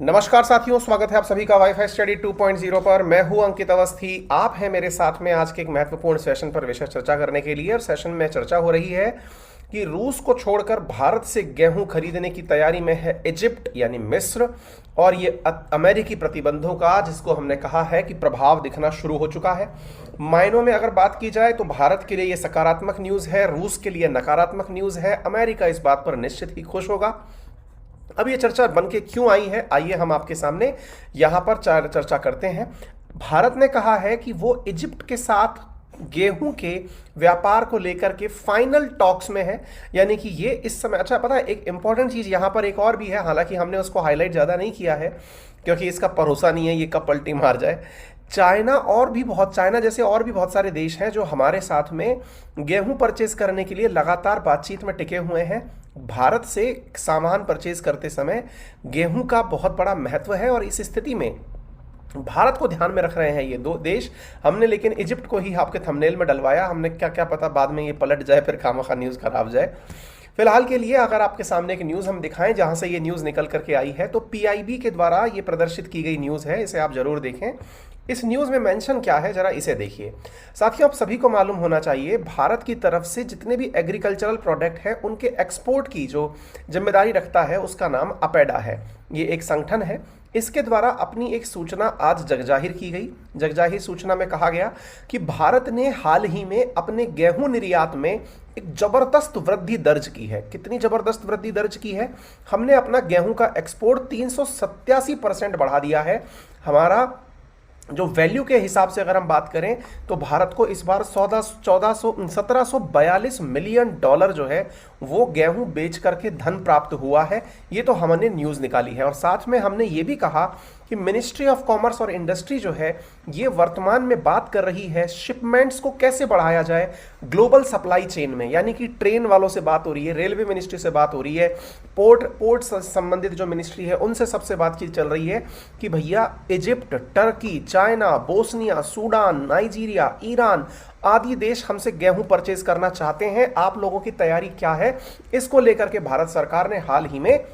नमस्कार साथियों, स्वागत है आप सभी का वाईफाई स्टडी 2.0 पर। मैं हूं अंकित अवस्थी। आप हैं मेरे साथ में आज के एक महत्वपूर्ण सेशन पर विषय चर्चा करने के लिए। और सेशन में चर्चा हो रही है कि रूस को छोड़कर भारत से गेहूं खरीदने की तैयारी में है इजिप्ट यानी मिस्र, और ये अमेरिकी प्रतिबंधों का, जिसको हमने कहा है कि प्रभाव दिखना शुरू हो चुका है। मायनों में अगर बात की जाए तो भारत के लिए ये सकारात्मक न्यूज़ है, रूस के लिए नकारात्मक न्यूज़ है। अमेरिका इस बात पर निश्चित ही खुश होगा। अब ये चर्चा बन के क्यों आई है, आइए हम आपके सामने यहां पर चर्चा करते हैं। भारत ने कहा है कि वो इजिप्ट के साथ गेहूं के व्यापार को लेकर के फाइनल टॉक्स में है, यानी कि ये इस समय, अच्छा पता है एक इंपॉर्टेंट चीज यहां पर एक और भी है, हालांकि हमने उसको हाईलाइट ज्यादा नहीं किया है क्योंकि इसका भरोसा नहीं है ये कब पलटी मार जाए। चाइना जैसे और भी बहुत सारे देश हैं जो हमारे साथ में गेहूं परचेज करने के लिए लगातार बातचीत में टिके हुए हैं। भारत से सामान परचेज करते समय गेहूं का बहुत बड़ा महत्व है, और इस स्थिति में भारत को ध्यान में रख रहे हैं ये दो देश। हमने लेकिन इजिप्ट को ही आपके थंबनेल में डलवाया, हमने क्या क्या पता बाद में ये पलट जाए, फिर खामखा न्यूज़ खराब जाए। फिलहाल के लिए अगर आपके सामने एक न्यूज़ हम दिखाएं जहां से ये न्यूज़ निकल करके आई है, तो पीआईबी के द्वारा ये प्रदर्शित की गई न्यूज़ है, इसे आप जरूर देखें। इस न्यूज़ में मेंशन क्या है जरा इसे देखिए। साथियों, आप सभी को मालूम होना चाहिए भारत की तरफ से जितने भी एग्रीकल्चरल प्रोडक्ट हैं उनके एक्सपोर्ट की जो जिम्मेदारी रखता है उसका नाम अपेडा है। ये एक संगठन है। इसके द्वारा अपनी एक सूचना आज जगजाहिर की गई। जगजाहिर सूचना में कहा गया कि भारत ने हाल ही में अपने गेहूं निर्यात में एक जबरदस्त वृद्धि दर्ज की है। कितनी जबरदस्त वृद्धि दर्ज की है? हमने अपना गेहूं का एक्सपोर्ट 387% बढ़ा दिया है। हमारा जो वैल्यू के हिसाब से अगर हम बात करें तो भारत को इस बार 1742 मिलियन डॉलर जो है वो गेहूं बेच करके धन प्राप्त हुआ है। ये तो हमने न्यूज़ निकाली है, और साथ में हमने ये भी कहा कि मिनिस्ट्री ऑफ कॉमर्स और इंडस्ट्री जो है ये वर्तमान में बात कर रही है शिपमेंट्स को कैसे बढ़ाया जाए ग्लोबल सप्लाई चेन में, यानी कि ट्रेन वालों से बात हो रही है, रेलवे मिनिस्ट्री से बात हो रही है, पोर्ट संबंधित जो मिनिस्ट्री है उनसे सबसे बातचीत चल रही है कि भैया Egypt, Turkey, China, Bosnia, Sudan, Nigeria, Iran आदि देश हमसे गेहूं परचेज करना चाहते हैं। आप लोगों की तैयारी क्या है? इसको लेकर के भारत सरकार ने हाल ही में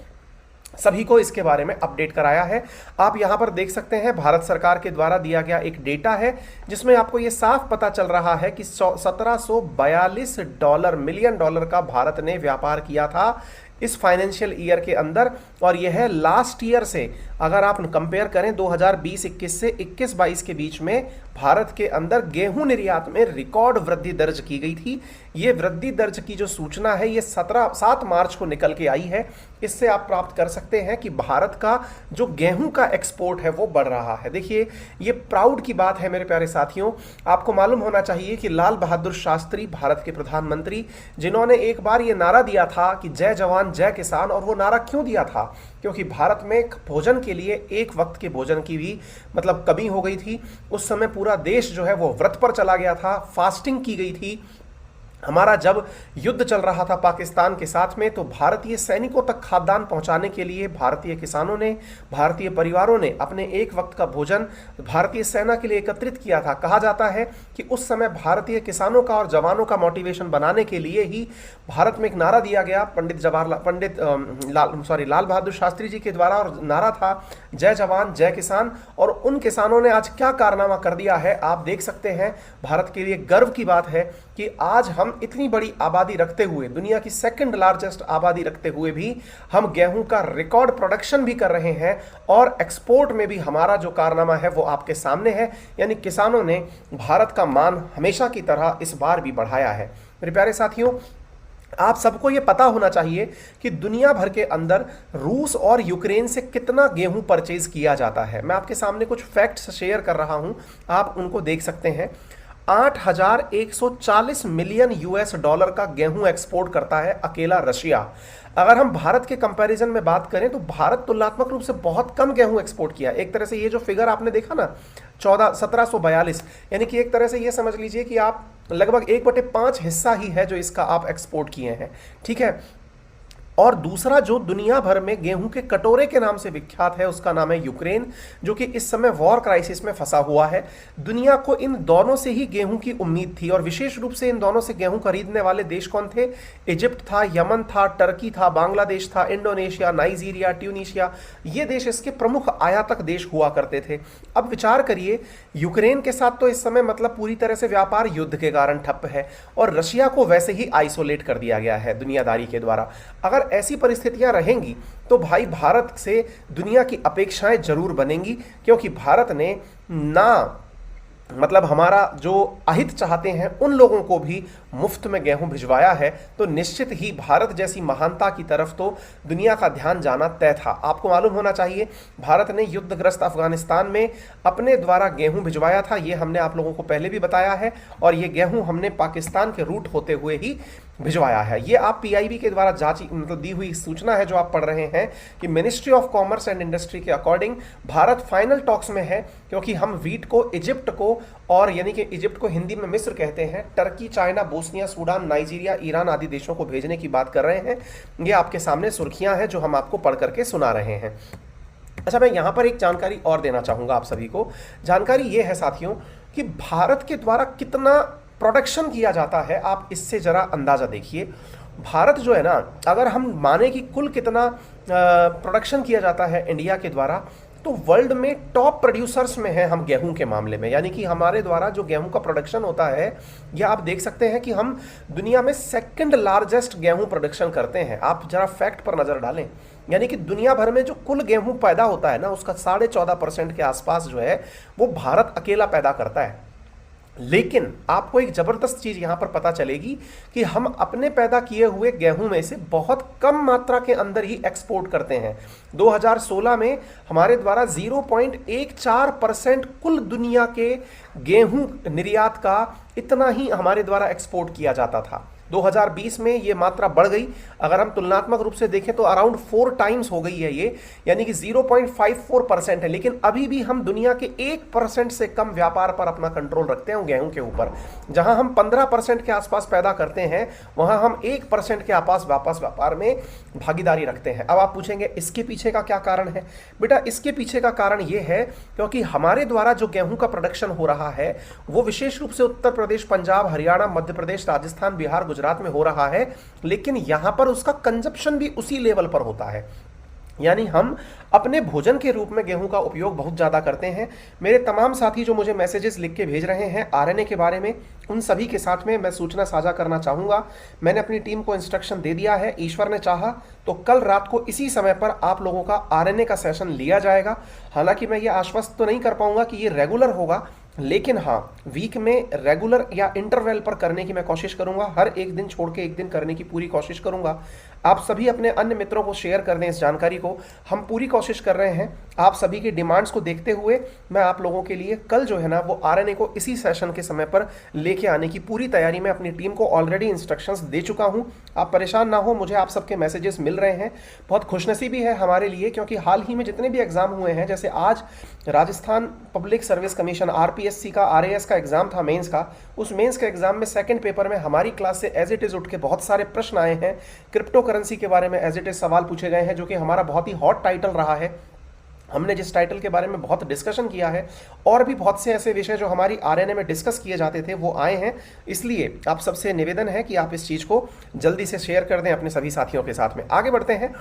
सभी को इसके बारे में अपडेट कराया है। आप यहां पर देख सकते हैं भारत सरकार के द्वारा दिया गया एक डेटा है जिसमें आपको यह साफ पता चल रहा है कि 1742 मिलियन डॉलर का भारत ने व्यापार किया था इस फाइनेंशियल ईयर के अंदर, और यह है लास्ट ईयर से अगर आप कंपेयर करें 2020-21 से 21-22 के बीच में भारत के अंदर गेहूं निर्यात में रिकॉर्ड वृद्धि दर्ज की गई थी। ये वृद्धि दर्ज की जो सूचना है ये 7 मार्च को निकल के आई है। इससे आप प्राप्त कर सकते हैं कि भारत का जो गेहूं का एक्सपोर्ट है वो बढ़ रहा है। देखिए, ये प्राउड की बात है मेरे प्यारे साथियों। आपको मालूम होना चाहिए कि लाल बहादुर शास्त्री, भारत के प्रधानमंत्री, जिन्होंने एक बार ये नारा दिया था कि जय जवान जय किसान, और वो नारा क्यों दिया था? क्योंकि भारत में भोजन के लिए एक वक्त के भोजन की भी कमी हो गई थी। उस समय पूरा देश जो है वो व्रत पर चला गया था, फास्टिंग की गई थी। हमारा जब युद्ध चल रहा था पाकिस्तान के साथ में, तो भारतीय सैनिकों तक खाद्यान्न पहुंचाने के लिए भारतीय किसानों ने, भारतीय परिवारों ने अपने एक वक्त का भोजन भारतीय सेना के लिए एकत्रित किया था। कहा जाता है कि उस समय भारतीय किसानों का और जवानों का मोटिवेशन बनाने के लिए ही भारत में एक नारा दिया गया लाल बहादुर शास्त्री जी के द्वारा, और नारा था जय जवान जय किसान। और उन किसानों ने आज क्या कारनामा कर दिया है आप देख सकते हैं। भारत के लिए गर्व की बात है कि आज हम इतनी बड़ी आबादी रखते हुए, दुनिया की सेकंड लार्जेस्ट आबादी रखते हुए भी हम गेहूं का रिकॉर्ड प्रोडक्शन भी कर रहे हैं, और एक्सपोर्ट में भी हमारा जो कारनामा है वो आपके सामने है। यानी किसानों ने भारत का मान हमेशा की तरह इस बार भी बढ़ाया है। मेरे प्यारे साथियों, आप सबको ये पता होना चाहिए कि दुनिया भर के अंदर रूस और यूक्रेन से कितना गेहूं परचेज किया जाता है। मैं आपके सामने कुछ फैक्ट्स शेयर कर रहा हूं, आप उनको देख सकते हैं। 8,140 मिलियन यूएस डॉलर का गेहूं एक्सपोर्ट करता है अकेला रशिया। अगर हम भारत के कंपैरिजन में बात करें तो भारत तुलनात्मक रूप से बहुत कम गेहूं एक्सपोर्ट किया। एक तरह से ये जो फिगर आपने देखा ना 1742, यानी कि एक तरह से ये समझ लीजिए कि आप लगभग 1/5 हिस्सा ही है जो इसका आप एक्सपोर्ट किए हैं। ठीक है, और दूसरा जो दुनिया भर में गेहूं के कटोरे के नाम से विख्यात है उसका नाम है यूक्रेन, जो कि इस समय वॉर क्राइसिस में फंसा हुआ है। दुनिया को इन दोनों से ही गेहूं की उम्मीद थी, और विशेष रूप से इन दोनों से गेहूं खरीदने वाले देश कौन थे? इजिप्ट था, यमन था, टर्की था, बांग्लादेश था, इंडोनेशिया, नाइजीरिया, ट्यूनीशिया, ये देश इसके प्रमुख आयातक देश हुआ करते थे। अब विचार करिए, यूक्रेन के साथ तो इस समय मतलब पूरी तरह से व्यापार युद्ध के कारण ठप है, और रशिया को वैसे ही आइसोलेट कर दिया गया है दुनियादारी के द्वारा। अगर ऐसी परिस्थितियां रहेंगी तो भाई भारत से दुनिया की अपेक्षाएं जरूर बनेंगी, क्योंकि भारत ने ना मतलब हमारा जो अहित चाहते हैं उन लोगों को भी मुफ्त में गेहूं भिजवाया है, तो निश्चित ही भारत जैसी महानता की तरफ तो दुनिया का ध्यान जाना तय था। आपको मालूम होना चाहिए, भारत ने युद्धग्रस्त अफगानिस्तान में अपने द्वारा गेहूं भिजवाया था, ये हमने आप लोगों को पहले भी बताया है, और ये गेहूं हमने पाकिस्तान के रूट होते हुए ही भिजवाया है। ये आप पीआईबी के द्वारा जांची मतलब दी हुई सूचना है जो आप पढ़ रहे हैं कि ministry of commerce and industry के अकॉर्डिंग भारत फाइनल टॉक्स में है, क्योंकि हम वीट को इजिप्ट को, और यानी कि इजिप्ट को हिंदी में मिस्र कहते हैं, Turkey, China, Bosnia, Sudan, Nigeria, Iran आदि देशों को भेजने की बात कर रहे हैं। ये आपके सामने सुर्खियां हैं जो हम आपको पढ़ करके सुना रहे हैं। अच्छा, मैं यहां पर एक जानकारी और देना चाहूंगा आप सभी को। जानकारी ये है साथियों कि भारत के द्वारा कितना प्रोडक्शन किया जाता है, आप इससे जरा अंदाजा देखिए। भारत जो है ना, अगर हम माने कि कुल कितना प्रोडक्शन किया जाता है इंडिया के द्वारा, तो वर्ल्ड में टॉप प्रोड्यूसर्स में है हम गेहूं के मामले में। यानी कि हमारे द्वारा जो गेहूं का प्रोडक्शन होता है, या आप देख सकते हैं कि हम दुनिया में सेकंड लार्जेस्ट गेहूं प्रोडक्शन करते हैं। आप जरा फैक्ट पर नजर डालें, यानी कि दुनिया भर में जो कुल गेहूं पैदा होता है ना, उसका 14.5% के आसपास जो है वो भारत अकेला पैदा करता है। लेकिन आपको एक जबरदस्त चीज यहां पर पता चलेगी कि हम अपने पैदा किए हुए गेहूं में से बहुत कम मात्रा के अंदर ही एक्सपोर्ट करते हैं। 2016 में हमारे द्वारा 0.14% कुल दुनिया के गेहूं निर्यात का इतना ही हमारे द्वारा एक्सपोर्ट किया जाता था। 2020 में ये मात्रा बढ़ गई, अगर हम तुलनात्मक रूप से देखें तो अराउंड 4 टाइम्स हो गई है ये, यानी कि 0.54% है। लेकिन अभी भी हम दुनिया के 1% से कम व्यापार पर अपना कंट्रोल रखते हैं गेहूं के ऊपर। जहां हम 15% के आसपास पैदा करते हैं, वहां हम 1% के आसपास वापस व्यापार में भागीदारी रखते हैं। अब आप पूछेंगे इसके पीछे का क्या कारण है? बेटा, इसके पीछे का कारण यह है क्योंकि हमारे द्वारा जो गेहूं का प्रोडक्शन हो रहा है वो विशेष रूप से उत्तर प्रदेश, पंजाब, हरियाणा, मध्य प्रदेश, राजस्थान, बिहार, गुजरात में हो रहा है, लेकिन यहां पर उसका कंजप्शन भी उसी लेवल पर होता है। यानी हम अपने भोजन के रूप में गेहूं का उपयोग बहुत ज़्यादा करते हैं। मेरे तमाम साथी जो मुझे मैसेजेस लिख के भेज रहे हैं आरएनए के बारे में, उन सभी के साथ में मैं सूचना साझा करना चाहूँगा। मैंने अपनी टीम को इंस्ट्रक्शन दे दिया है, ईश्वर ने चाहा तो कल रात को इसी समय पर आप लोगों का आरएनए का सेशन लिया जाएगा। हालांकि मैं ये आश्वस्त तो नहीं कर पाऊंगा कि ये रेगुलर होगा, लेकिन हाँ, वीक में रेगुलर या इंटरवल पर करने की मैं कोशिश करूंगा। हर एक दिन छोड़ के एक दिन करने की पूरी कोशिश करूंगा। आप सभी अपने अन्य मित्रों को शेयर कर दें इस जानकारी को। हम पूरी कोशिश कर रहे हैं। आप सभी की डिमांड्स को देखते हुए मैं आप लोगों के लिए कल जो है ना वो आरएनए को इसी सेशन के समय पर लेके आने की पूरी तैयारी में अपनी टीम को ऑलरेडी इंस्ट्रक्शंस दे चुका हूं। आप परेशान ना हो, मुझे आप सबके मैसेजेस मिल रहे हैं। बहुत खुशनसीबी है हमारे लिए, क्योंकि हाल ही में जितने भी एग्जाम हुए हैं, जैसे आज Rajasthan public service commission RPSC का आरएएस का एग्जाम था मेंस का, उस मेंस के एग्जाम में सेकंड पेपर में हमारी क्लास से एज इट इज उठ के बहुत सारे प्रश्न आए हैं। क्रिप्टो करेंसी के बारे में एज इट इज सवाल पूछे गए हैं, जो कि हमारा बहुत ही हॉट टाइटल रहा है। हमने जिस टाइटल के बारे में बहुत डिस्कशन किया है, और भी बहुत से ऐसे विषय जो हमारी आरएनए में डिस्कस किए जाते थे वो आए हैं। इसलिए आप सबसे निवेदन है कि आप इस चीज़ को जल्दी से शेयर कर दें अपने सभी साथियों के साथ में। आगे बढ़ते हैं।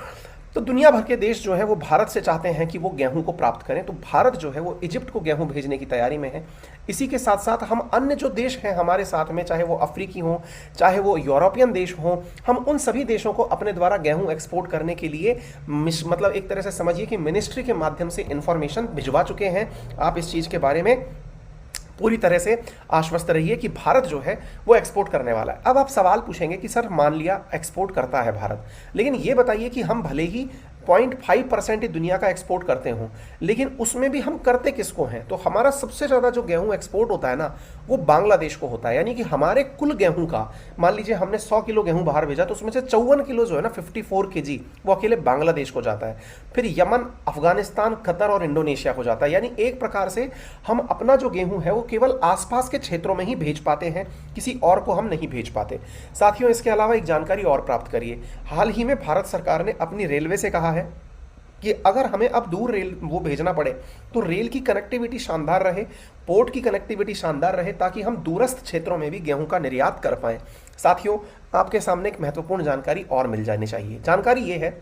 तो दुनिया भर के देश जो है वो भारत से चाहते हैं कि वो गेहूं को प्राप्त करें, तो भारत जो है वो इजिप्ट को गेहूं भेजने की तैयारी में है। इसी के साथ साथ हम अन्य जो देश हैं हमारे साथ में, चाहे वो अफ्रीकी हों, चाहे वो यूरोपियन देश हों, हम उन सभी देशों को अपने द्वारा गेहूं एक्सपोर्ट करने के लिए मतलब एक तरह से समझिए कि मिनिस्ट्री के माध्यम से इंफॉर्मेशन भिजवा चुके हैं। आप इस चीज़ के बारे में पूरी तरह से आश्वस्त रहिए कि भारत जो है वो एक्सपोर्ट करने वाला है। अब आप सवाल पूछेंगे कि सर मान लिया एक्सपोर्ट करता है भारत, लेकिन ये बताइए कि हम भले ही 0.5% ही दुनिया का एक्सपोर्ट करते हों, लेकिन उसमें भी हम करते किसको हैं? तो हमारा सबसे ज़्यादा जो गेहूं एक्सपोर्ट होता है ना, वो बांग्लादेश को होता है। यानी कि हमारे कुल गेहूं का, मान लीजिए हमने 100 किलो गेहूं बाहर भेजा, तो उसमें से 54 किलो जो है ना, 54 kg, वो अकेले बांग्लादेश को जाता है। फिर यमन, अफगानिस्तान, कतर और इंडोनेशिया को जाता है। यानी एक प्रकार से हम अपना जो गेहूं है वो केवल आसपास के क्षेत्रों में ही भेज पाते हैं, किसी और को हम नहीं भेज पाते। साथियों, इसके अलावा एक जानकारी और प्राप्त करिए। हाल ही में भारत सरकार ने अपनी रेलवे से कहा है कि अगर हमें अब दूर रेल वो भेजना पड़े तो रेल की कनेक्टिविटी शानदार रहे, पोर्ट की कनेक्टिविटी शानदार रहे, ताकि हम दूरस्थ क्षेत्रों में भी गेहूं का निर्यात कर पाएं। साथियों, आपके सामने एक महत्वपूर्ण जानकारी और मिल जानी चाहिए। जानकारी ये है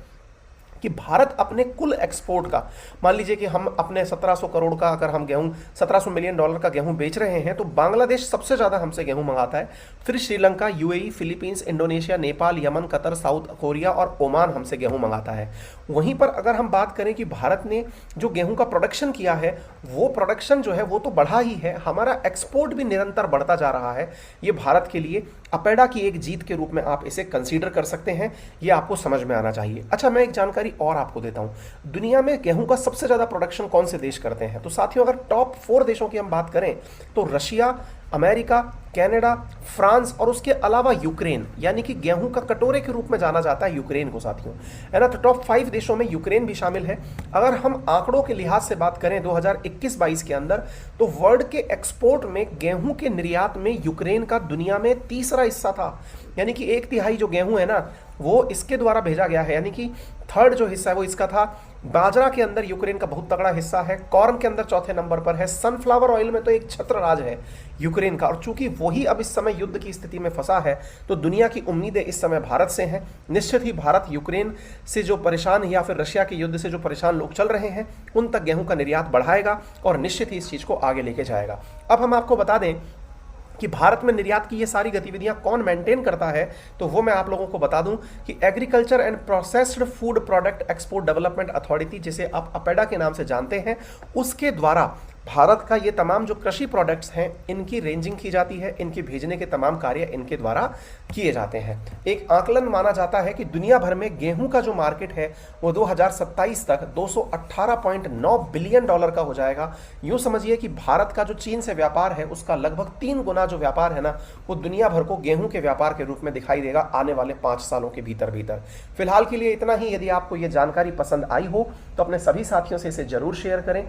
कि भारत अपने कुल एक्सपोर्ट का, मान लीजिए कि हम अपने 1700 करोड़ का अगर हम गेहूं, 1700 मिलियन डॉलर का गेहूं बेच रहे हैं, तो बांग्लादेश सबसे ज़्यादा हमसे गेहूं मंगाता है। फिर Sri Lanka, UAE, Philippines, Indonesia, Nepal, Yemen, Qatar, south Korea और ओमान हमसे गेहूं मंगाता है। वहीं पर अगर हम बात करें कि भारत ने जो गेहूं का प्रोडक्शन किया है, वो प्रोडक्शन जो है वो तो बढ़ा ही है, हमारा एक्सपोर्ट भी निरंतर बढ़ता जा रहा है। ये भारत के लिए अपेडा की एक जीत के रूप में आप इसे कंसीडर कर सकते हैं। ये आपको समझ में आना चाहिए। अच्छा, मैं एक जानकारी और आपको देता हूं। दुनिया में गेहूं का सबसे ज्यादा प्रोडक्शन कौन से देश करते हैं? तो साथियों, अगर टॉप 4 देशों की हम बात करें तो रशिया, अमेरिका, कनाडा, फ्रांस और उसके अलावा यूक्रेन, यानी कि गेहूं का कटोरे के रूप में जाना जाता है यूक्रेन को साथियों, है ना। तो टॉप 5 देशों में यूक्रेन भी शामिल है। अगर हम आंकड़ों के लिहाज से बात करें 2021-22 के अंदर, तो वर्ल्ड के एक्सपोर्ट में गेहूं के निर्यात में यूक्रेन का दुनिया में तीसरा हिस्सा था। यानी कि 1/3 जो गेहूं है ना, वो इसके द्वारा भेजा गया है। यानी कि थर्ड जो हिस्सा है वो इसका था। बाजरा के अंदर यूक्रेन का बहुत तगड़ा हिस्सा है। कॉर्न के अंदर चौथे नंबर पर है। सनफ्लावर ऑयल में तो एक छत्र राज है यूक्रेन का। और चूंकि वही अब इस समय युद्ध की स्थिति में फंसा है, तो दुनिया की उम्मीदें इस समय भारत से हैं। निश्चित ही भारत यूक्रेन से जो परेशान, या फिर रशिया के युद्ध से जो परेशान लोग चल रहे हैं, उन तक गेहूं का निर्यात बढ़ाएगा और निश्चित ही इस चीज को आगे लेके जाएगा। अब हम आपको बता दें कि भारत में निर्यात की ये सारी गतिविधियां कौन मेंटेन करता है, तो वो मैं आप लोगों को बता दूं कि agriculture and processed food product export development authority, जिसे आप अपेडा के नाम से जानते हैं, उसके द्वारा भारत का ये तमाम जो कृषि प्रोडक्ट्स हैं, इनकी रेंजिंग की जाती है, इनके भेजने के तमाम कार्य इनके द्वारा किए जाते हैं। एक आकलन माना जाता है कि दुनिया भर में गेहूं का जो मार्केट है वो 2027 तक 218.9 बिलियन डॉलर का हो जाएगा। यूं समझिए कि भारत का जो चीन से व्यापार है, उसका लगभग 3 गुना जो व्यापार है ना, वो दुनिया भर को गेहूं के व्यापार के रूप में दिखाई देगा आने वाले 5 सालों के भीतर भीतर। फिलहाल के लिए इतना ही। यदि आपको ये जानकारी पसंद आई हो तो अपने सभी साथियों से इसे जरूर शेयर करें।